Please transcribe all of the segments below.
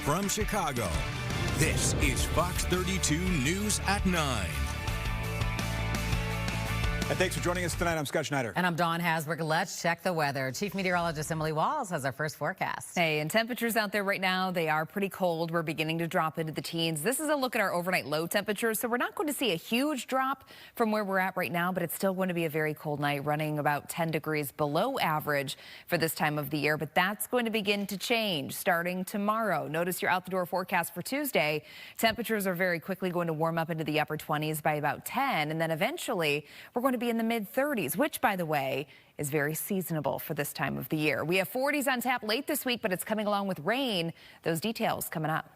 from Chicago, this is Fox 32 News at 9. And thanks for joining us tonight. I'm Scott Schneider. And I'm Dawn Hasbrook. Let's check the weather. Chief Meteorologist Emily Walls has our first forecast. Hey, and temperatures out there right now, they are pretty cold. We're beginning to drop into the teens. This is a look at our overnight low temperatures. So we're not going to see a huge drop from where we're at right now, but it's still going to be a very cold night, running about 10 degrees below average for this time of the year. But that's going to begin to change starting tomorrow. Notice your out the door forecast for Tuesday. Temperatures are very quickly going to warm up into the upper 20s by about 10. And then eventually we're going to be in the mid 30s, which, by the way, is very seasonable for this time of the year. We have 40s on tap late this week, but it's coming along with rain. Those details coming up.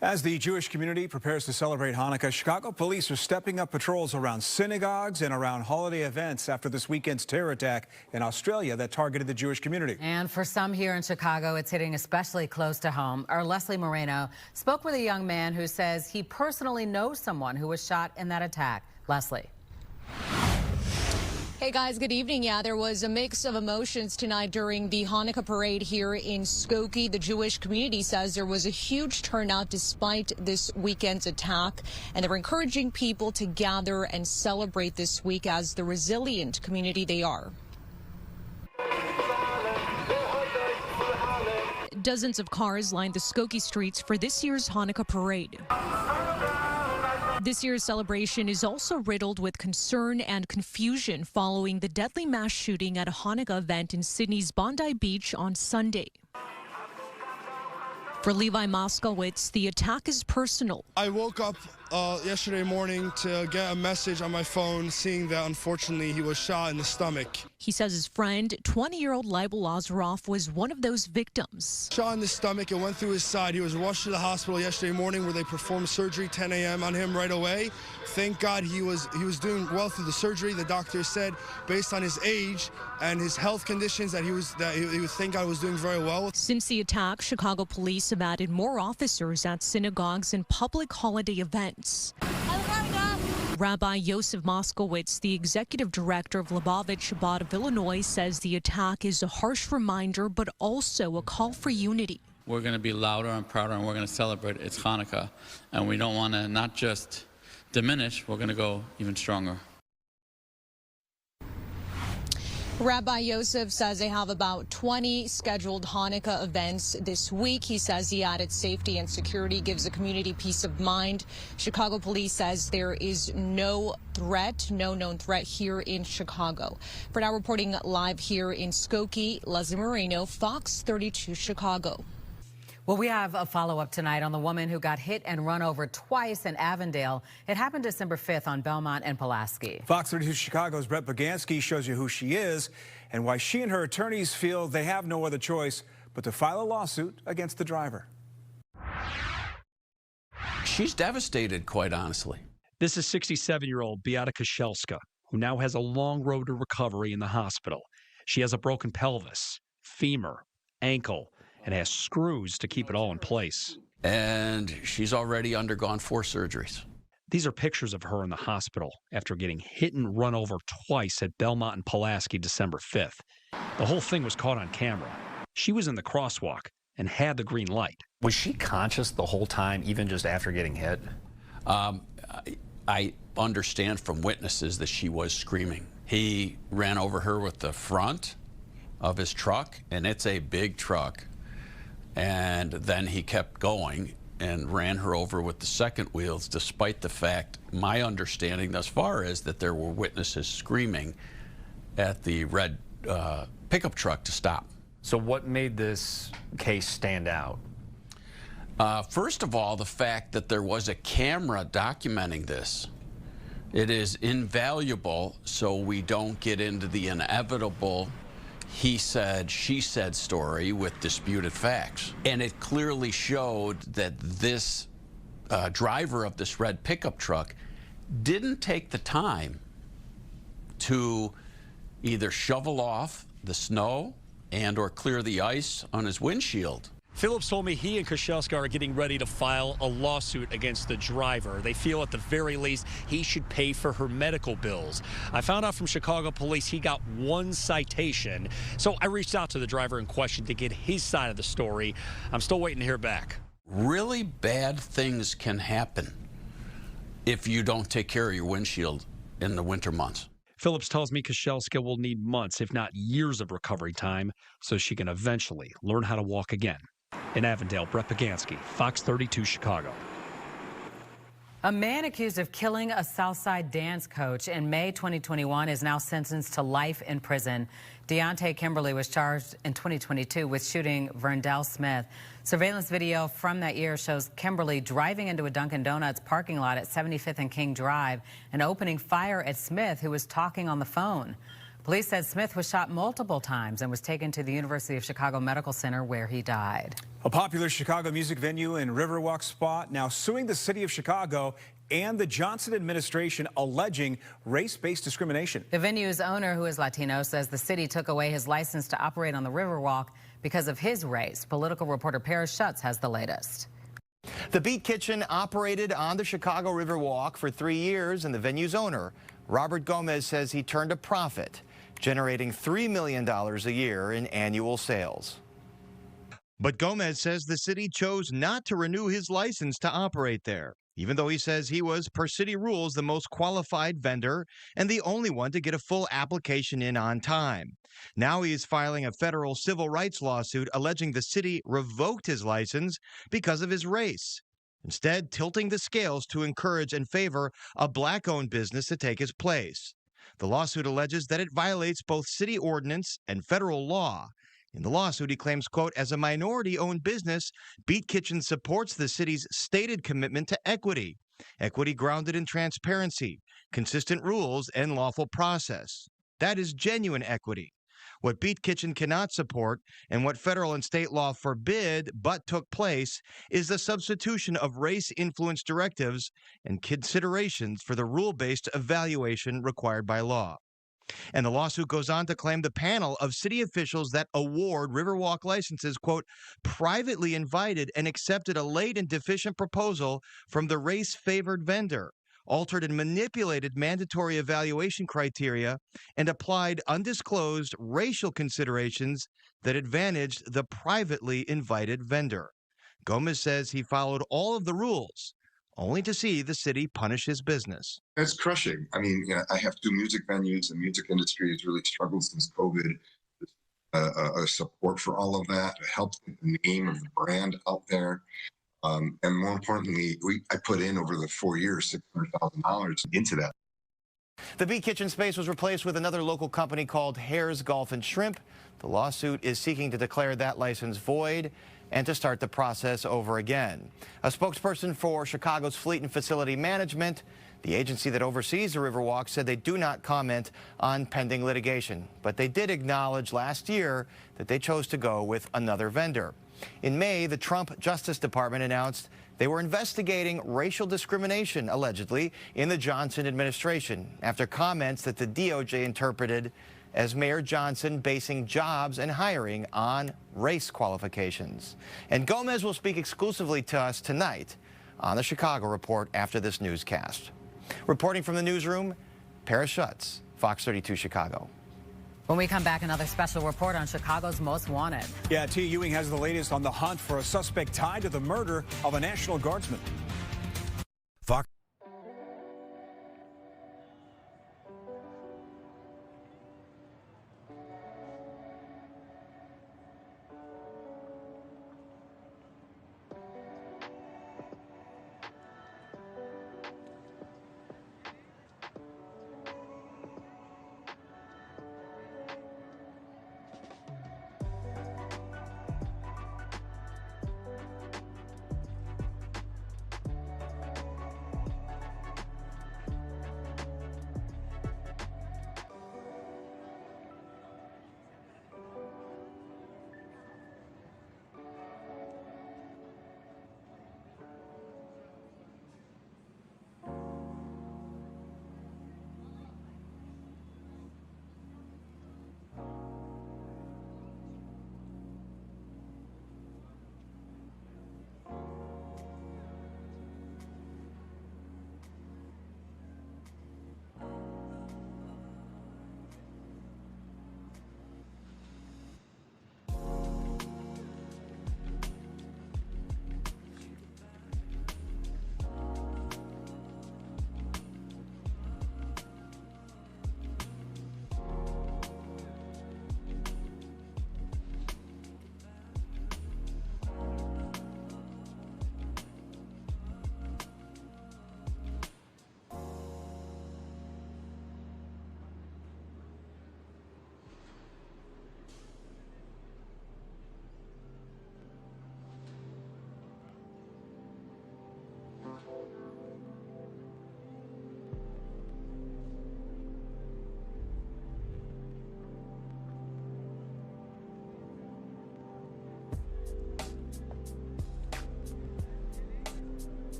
As the Jewish community prepares to celebrate Hanukkah, Chicago police are stepping up patrols around synagogues and around holiday events after this weekend's terror attack in Australia that targeted the Jewish community. And for some here in Chicago, it's hitting especially close to home. Our Leslie Moreno spoke with a young man who says he personally knows someone who was shot in that attack. Leslie. Hey guys, good evening. Yeah, there was a mix of emotions tonight during the Hanukkah parade here in Skokie. The Jewish community says there was a huge turnout despite this weekend's attack, and they're encouraging people to gather and celebrate this week as the resilient community they are. Dozens of cars lined the Skokie streets for this year's Hanukkah parade. This year's celebration is also riddled with concern and confusion following the deadly mass shooting at a Hanukkah event in Sydney's Bondi Beach on Sunday. For Levi Moskowitz, the attack is personal. I woke up yesterday morning to get a message on my phone seeing that unfortunately he was shot in the stomach. He says his friend, 20-year-old Leibel Lazaroff, was one of those victims. Shot in the stomach, it went through his side. He was rushed to the hospital yesterday morning where they performed surgery 10 a.m. on him right away. Thank God he was doing well through the surgery. The doctor said based on his age and his health conditions that he thank God was doing very well. Since the attack, Chicago police have added more officers at synagogues and public holiday events. Rabbi Yosef Moskowitz, the executive director of Lubavitch Chabad of Illinois, says the attack is a harsh reminder, but also a call for unity. We're going to be louder and prouder, and we're going to celebrate. It's Hanukkah, and we don't want to not just diminish, we're going to go even stronger. Rabbi Yosef says they have about 20 scheduled Hanukkah events this week. He says the added safety and security gives the community peace of mind. Chicago police says there is no known threat here in Chicago. For now, reporting live here in Skokie, Leslie Moreno, Fox 32 Chicago. Well, we have a follow-up tonight on the woman who got hit and run over twice in Avondale. It happened December 5th on Belmont and Pulaski. Fox 32 Chicago's Brett Bogansky shows you who she is and why she and her attorneys feel they have no other choice but to file a lawsuit against the driver. She's devastated, quite honestly. This is 67-year-old Beata Koszelska, who now has a long road to recovery in the hospital. She has a broken pelvis, femur, ankle, and has screws to keep it all in place. And she's already undergone 4 surgeries. These are pictures of her in the hospital after getting hit and run over twice at Belmont and Pulaski December 5th. The whole thing was caught on camera. She was in the crosswalk and had the green light. Was she conscious the whole time, even just after getting hit? I understand from witnesses that she was screaming. He ran over her with the front of his truck, and it's a big truck. And then he kept going and ran her over with the second wheels, despite the fact, my understanding thus far is that there were witnesses screaming at the red pickup truck to stop. So what made this case stand out? First of all, the fact that there was a camera documenting this. It is invaluable so we don't get into the inevitable he said, she said story with disputed facts. And it clearly showed that this driver of this red pickup truck didn't take the time to either shovel off the snow and or clear the ice on his windshield. Phillips told me he and Koscielska are getting ready to file a lawsuit against the driver. They feel at the very least he should pay for her medical bills. I found out from Chicago police he got 1 citation, so I reached out to the driver in question to get his side of the story. I'm still waiting to hear back. Really bad things can happen if you don't take care of your windshield in the winter months. Phillips tells me Koscielska will need months, if not years of recovery time, so she can eventually learn how to walk again. In Avondale, Brett Pagansky, Fox 32 Chicago. A man accused of killing a Southside dance coach in May 2021 is now sentenced to life in prison. Deontay Kimberly was charged in 2022 with shooting Verndell Smith. Surveillance video from that year shows Kimberly driving into a Dunkin' Donuts parking lot at 75th and King Drive and opening fire at Smith, who was talking on the phone. Police said Smith was shot multiple times and was taken to the University of Chicago Medical Center, where he died. A popular Chicago music venue and Riverwalk spot now suing the city of Chicago and the Johnson administration, alleging race-based discrimination. The venue's owner, who is Latino, says the city took away his license to operate on the Riverwalk because of his race. Political reporter Paris Schutz has the latest. The Beat Kitchen operated on the Chicago Riverwalk for 3 years, and the venue's owner, Robert Gomez, says he turned a profit, generating $3 million a year in annual sales. But Gomez says the city chose not to renew his license to operate there, even though he says he was, per city rules, the most qualified vendor and the only one to get a full application in on time. Now he is filing a federal civil rights lawsuit alleging the city revoked his license because of his race, instead tilting the scales to encourage and favor a black-owned business to take his place. The lawsuit alleges that it violates both city ordinance and federal law. In the lawsuit, he claims, quote, as a minority-owned business, Beat Kitchen supports the city's stated commitment to equity grounded in transparency, consistent rules, and lawful process. That is genuine equity. What Beat Kitchen cannot support, and what federal and state law forbid but took place, is the substitution of race-influenced directives and considerations for the rule-based evaluation required by law. And the lawsuit goes on to claim the panel of city officials that award Riverwalk licenses, quote, privately invited and accepted a late and deficient proposal from the race-favored vendor, altered and manipulated mandatory evaluation criteria, and applied undisclosed racial considerations that advantaged the privately invited vendor. Gomez says he followed all of the rules, only to see the city punish his business. It's crushing. I mean, I have 2 music venues. The music industry has really struggled since COVID. A support for all of that, to help the name of the brand out there. And more importantly, I put in over the 4 years $600,000 into that. The Beat Kitchen space was replaced with another local company called Hare's Golf and Shrimp. The lawsuit is seeking to declare that license void and to start the process over again. A spokesperson for Chicago's Fleet and Facility Management, the agency that oversees the Riverwalk, said they do not comment on pending litigation, but they did acknowledge last year that they chose to go with another vendor. In May, the Trump Justice Department announced they were investigating racial discrimination, allegedly, in the Johnson administration after comments that the DOJ interpreted as Mayor Johnson basing jobs and hiring on race qualifications. And Gomez will speak exclusively to us tonight on the Chicago Report after this newscast. Reporting from the newsroom, Paris Schutz, Fox 32 Chicago. When we come back, another special report on Chicago's Most Wanted. Yeah, T. Ewing has the latest on the hunt for a suspect tied to the murder of a National Guardsman. Fox.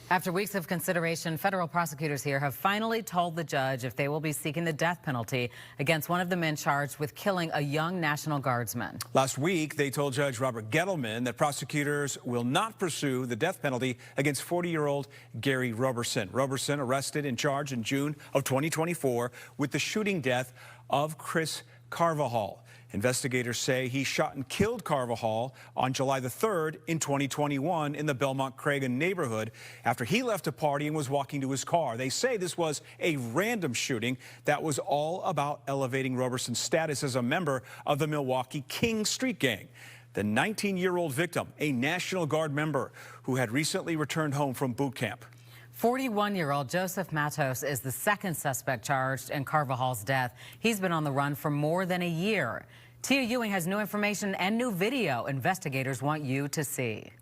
After weeks of consideration, federal prosecutors here have finally told the judge if they will be seeking the death penalty against one of the men charged with killing a young National Guardsman. Last week, they told Judge Robert Gettleman that prosecutors will not pursue the death penalty against 40-year-old Gary Roberson. Roberson arrested and charged in June of 2024 with the shooting death of Chris Carvajal. Investigators say he shot and killed Carvajal on July the 3rd in 2021 in the Belmont-Cragen neighborhood after he left a party and was walking to his car. They say this was a random shooting that was all about elevating Roberson's status as a member of the Milwaukee King Street Gang. The 19-year-old victim, a National Guard member who had recently returned home from boot camp. 41-year-old Joseph Matos is the second suspect charged in Carvajal's death. He's been on the run for more than a year. Tia Ewing has new information and new video investigators want you to see.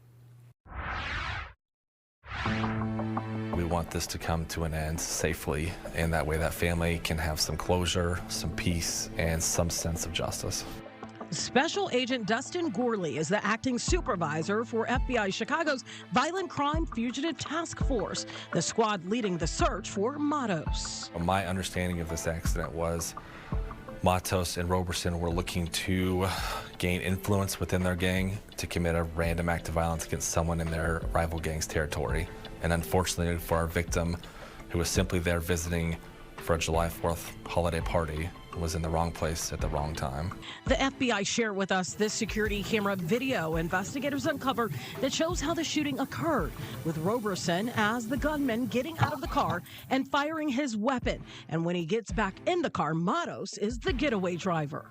We want this to come to an end safely, and that way that family can have some closure, some peace, and some sense of justice. Special Agent Dustin Gorley is the acting supervisor for FBI Chicago's Violent Crime Fugitive Task Force, the squad leading the search for Matos. My understanding of this accident was Matos and Roberson were looking to gain influence within their gang to commit a random act of violence against someone in their rival gang's territory. And unfortunately for our victim, who was simply there visiting for a July 4th holiday party, was in the wrong place at the wrong time. The FBI shared with us this security camera video investigators uncovered that shows how the shooting occurred, with Roberson as the gunman getting out of the car and firing his weapon. And when he gets back in the car, Matos is the getaway driver.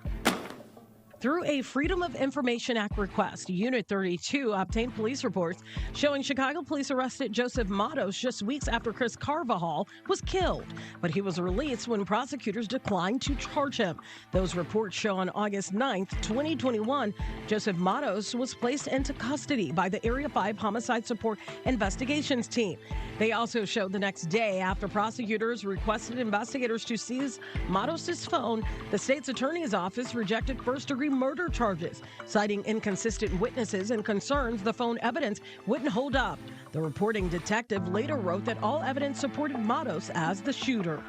Through a Freedom of Information Act request, Unit 32 obtained police reports showing Chicago police arrested Joseph Matos just weeks after Chris Carvajal was killed. But he was released when prosecutors declined to charge him. Those reports show on August 9th, 2021, Joseph Matos was placed into custody by the Area 5 Homicide Support Investigations Team. They also showed the next day, after prosecutors requested investigators to seize Matos' phone, the state's attorney's office rejected first-degree murder charges, citing inconsistent witnesses and concerns the phone evidence wouldn't hold up. The reporting detective later wrote that all evidence supported Matos as the shooter.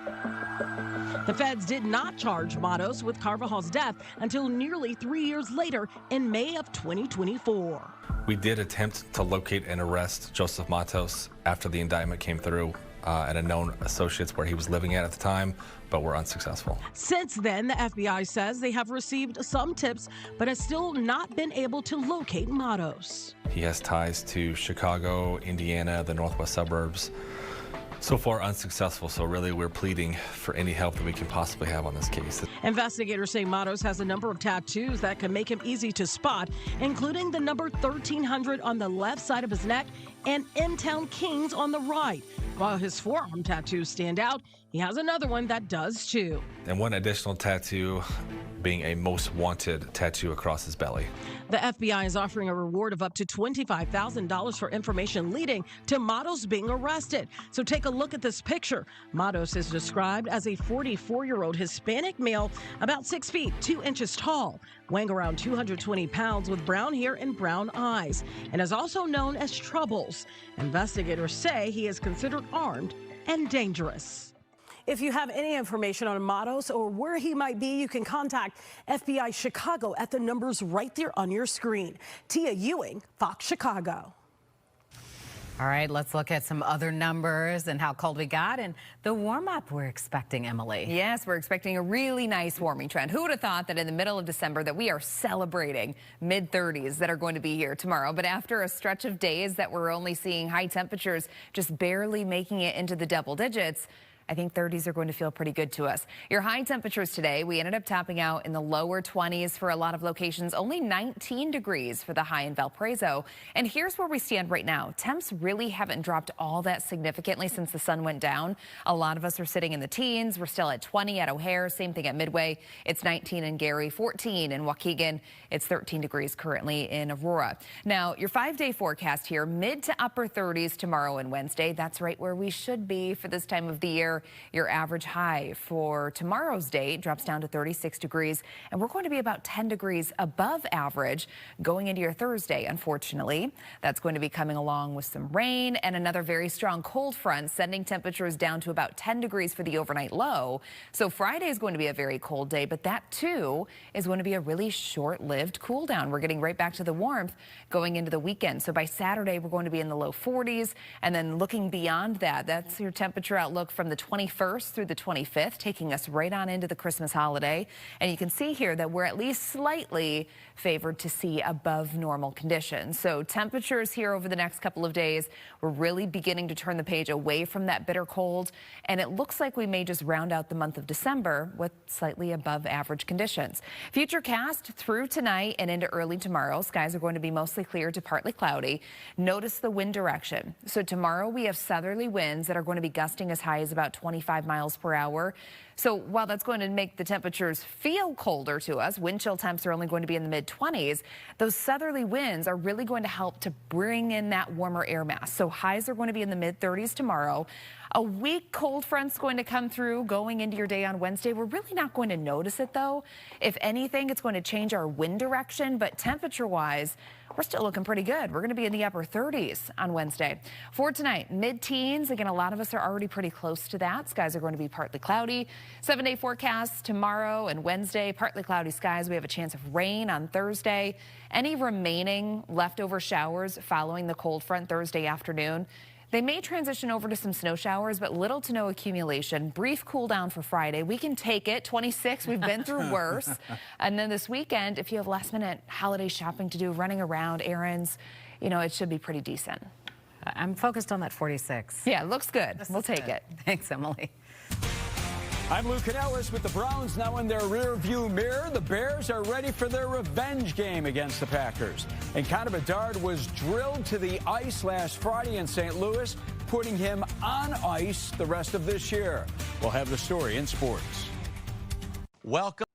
The feds did not charge Matos with Carvajal's death until nearly 3 years later in May of 2024. We did attempt to locate and arrest Joseph Matos after the indictment came through at a known associates where he was living at the time, but were unsuccessful. Since then, the FBI says they have received some tips, but has still not been able to locate Matos. He has ties to Chicago, Indiana, the northwest suburbs. So far unsuccessful, so really we're pleading for any help that we can possibly have on this case. Investigators say Matos has a number of tattoos that can make him easy to spot, including the number 1300 on the left side of his neck and In-Town Kings on the right. While his forearm tattoos stand out, he has another one that does too. And one additional tattoo being a most wanted tattoo across his belly. The FBI is offering a reward of up to $25,000 for information leading to Matos being arrested. So take a look at this picture. Matos is described as a 44-year-old Hispanic male, about 6 feet, 2 inches tall, weighing around 220 pounds with brown hair and brown eyes, and is also known as Troubles. Investigators say he is considered armed and dangerous. If you have any information on Matos or where he might be, you can contact FBI Chicago at the numbers right there on your screen. Tia Ewing, Fox Chicago. All right, let's look at some other numbers and how cold we got and the warm-up we're expecting, Emily. Yes, we're expecting a really nice warming trend. Who would have thought that in the middle of December that we are celebrating mid-30s that are going to be here tomorrow? But after a stretch of days that we're only seeing high temperatures just barely making it into the double digits, I think 30s are going to feel pretty good to us. Your high temperatures today, we ended up topping out in the lower 20s for a lot of locations, only 19 degrees for the high in Valparaiso. And here's where we stand right now. Temps really haven't dropped all that significantly since the sun went down. A lot of us are sitting in the teens. We're still at 20 at O'Hare, same thing at Midway. It's 19 in Gary, 14 in Waukegan. It's 13 degrees currently in Aurora. Now, your 5-day forecast here, mid to upper 30s tomorrow and Wednesday. That's right where we should be for this time of the year. here. Your average high for tomorrow's date drops down to 36 degrees, and we're going to be about 10 degrees above average going into your Thursday, unfortunately. That's going to be coming along with some rain and another very strong cold front, sending temperatures down to about 10 degrees for the overnight low. So Friday is going to be a very cold day, but that too is going to be a really short-lived cool down. We're getting right back to the warmth going into the weekend. So by Saturday, we're going to be in the low 40s, and then looking beyond that, that's your temperature outlook from the 21st through the 25th, taking us right on into the Christmas holiday. And you can see here that we're at least slightly favored to see above normal conditions. So temperatures here over the next couple of days, we're really beginning to turn the page away from that bitter cold, and it looks like we may just round out the month of December with slightly above average conditions. Futurecast through tonight and into early tomorrow, skies are going to be mostly clear to partly cloudy. Notice the wind direction. So tomorrow we have southerly winds that are going to be gusting as high as about 25 miles per hour. So while that's going to make the temperatures feel colder to us, wind chill temps are only going to be in the mid-20s, those southerly winds are really going to help to bring in that warmer air mass. So highs are going to be in the mid-30s tomorrow. A weak cold front's going to come through going into your day on Wednesday. We're really not going to notice it, though. If anything, it's going to change our wind direction, but temperature-wise, we're still looking pretty good. We're going to be in the upper 30s on Wednesday. For tonight, mid-teens. Again, a lot of us are already pretty close to that. Skies are going to be partly cloudy. 7-day forecast tomorrow and Wednesday, partly cloudy skies. We have a chance of rain on Thursday. Any remaining leftover showers following the cold front Thursday afternoon, they may transition over to some snow showers, but little to no accumulation. Brief cool down for Friday. We can take it. 26, we've been through worse. And then this weekend, if you have last minute holiday shopping to do, running around, errands, you know, it should be pretty decent. I'm focused on that 46. Yeah, looks good. We'll take it. Thanks, Emily. I'm Lou Canellis with the Browns now in their rearview mirror. The Bears are ready for their revenge game against the Packers. And Connor Bedard was drilled to the ice last Friday in St. Louis, putting him on ice the rest of this year. We'll have the story in sports. Welcome.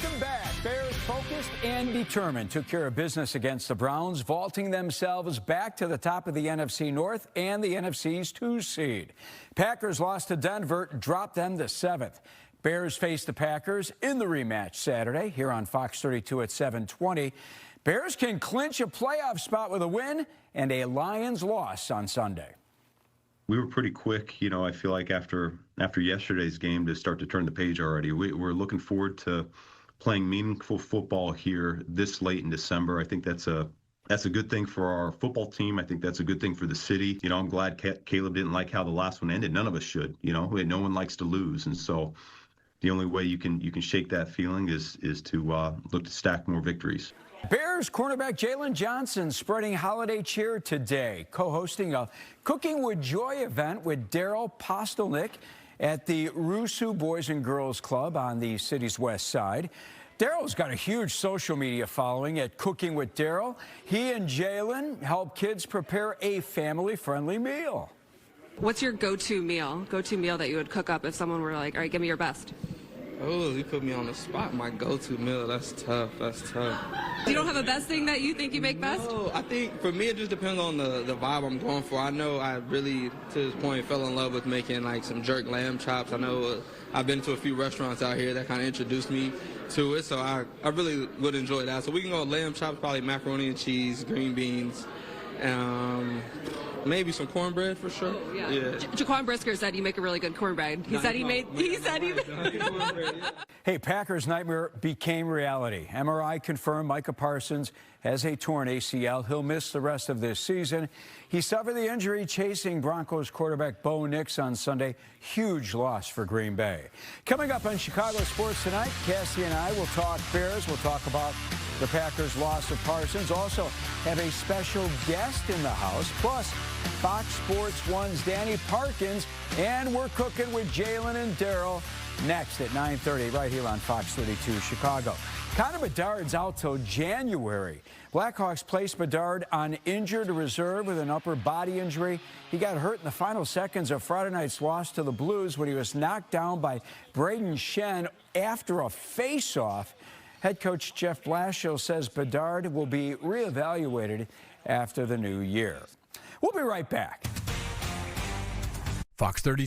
Welcome back. Bears focused and determined took care of business against the Browns, vaulting themselves back to the top of the NFC North and the NFC's 2 seed. Packers lost to Denver, dropped them to 7th. Bears face the Packers in the rematch Saturday here on Fox 32 at 7:20. Bears can clinch a playoff spot with a win and a Lions loss on Sunday. We were pretty quick, I feel like after yesterday's game to start to turn the page already. We're looking forward to playing meaningful football here this late in December. I think that's a good thing for our football team. I think that's a good thing for the city. I'm glad Caleb didn't like how the last one ended. None of us should. No one likes to lose, and so the only way you can shake that feeling is to look to stack more victories. Bears cornerback Jalen Johnson spreading holiday cheer today, co-hosting a Cooking with Joy event with Daryl Postelnick at the Rusu Boys and Girls Club on the city's west side. Daryl's got a huge social media following at Cooking with Daryl. He and Jalen help kids prepare a family-friendly meal. What's your go-to meal that you would cook up if someone were like, all right, give me your best? Oh, you put me on the spot. My go-to meal, that's tough. You don't have a best thing that you think you make best? No, I think for me it just depends on the vibe I'm going for. I know I really, to this point, fell in love with making like some jerk lamb chops. I know I've been to a few restaurants out here that kind of introduced me to it, so I really would enjoy that. So we can go with lamb chops, probably macaroni and cheese, green beans, maybe some cornbread for sure. Oh, yeah. Jaquan Brisker said you make a really good cornbread. He said he made. Hey, Packers' nightmare became reality. MRI confirmed Micah Parsons has a torn ACL. He'll miss the rest of this season. He suffered the injury chasing Broncos quarterback Bo Nix on Sunday. Huge loss for Green Bay. Coming up on Chicago Sports Tonight, Cassie and I will talk Bears. We'll talk about the Packers' loss of Parsons. Also have a special guest in the house. Plus, Fox Sports 1's Danny Parkins. And we're cooking with Jalen and Daryl next at 9:30 right here on Fox 32 Chicago. Connor Bedard's out till January. Blackhawks placed Bedard on injured reserve with an upper body injury. He got hurt in the final seconds of Friday night's loss to the Blues when he was knocked down by Braden Shen after a face-off. Head coach Jeff Blashill says Bedard will be reevaluated after the new year. We'll be right back. Fox 30.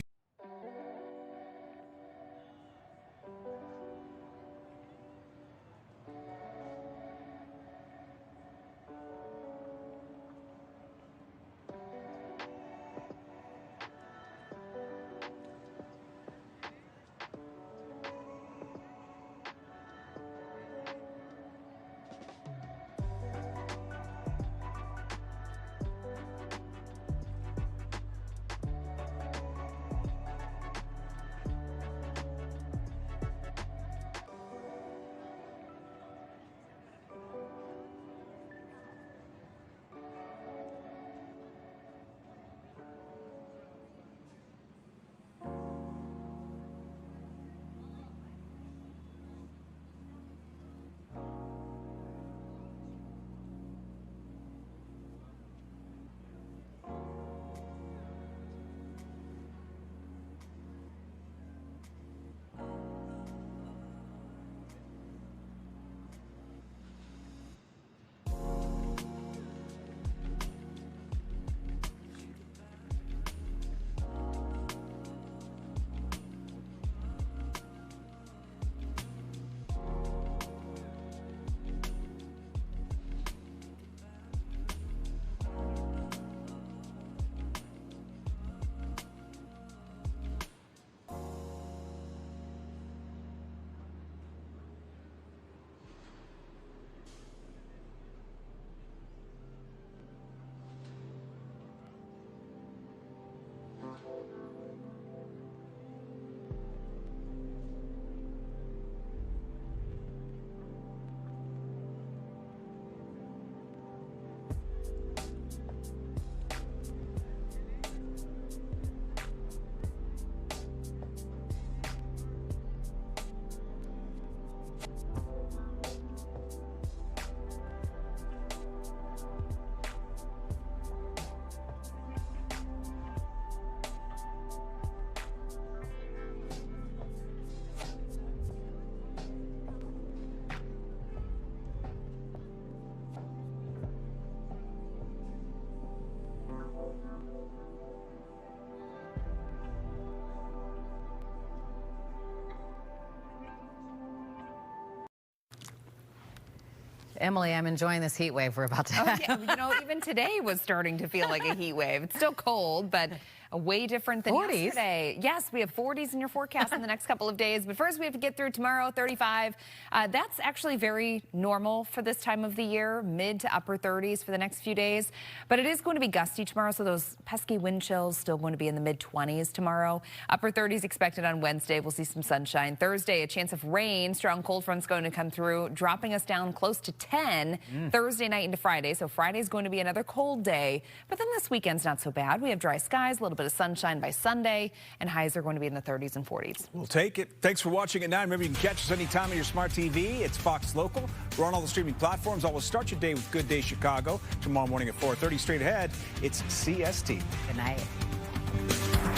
Emily, I'm enjoying this heat wave we're about to have. Yeah, you know, even today was starting to feel like a heat wave. It's still cold, but way different than 40s. yesterday. Yes, we have 40s in your forecast in the next couple of days. But first, we have to get through tomorrow, 35. That's actually very normal for this time of the year, mid to upper 30s for the next few days. But it is going to be gusty tomorrow, so those pesky wind chills still going to be in the mid-20s tomorrow. Upper 30s expected on Wednesday. We'll see some sunshine. Thursday, a chance of rain. Strong cold front's going to come through, dropping us down close to 10 Thursday night into Friday. So Friday's going to be another cold day. But then this weekend's not so bad. We have dry skies, a little bit of sunshine by Sunday, and highs are going to be in the 30s and 40s. We'll take it. Thanks for watching at 9. Remember, you can catch us anytime on your smart TV. It's Fox Local. We're on all the streaming platforms. Always start your day with Good Day Chicago. Tomorrow morning at 4:30. Straight ahead, it's CST. Good night.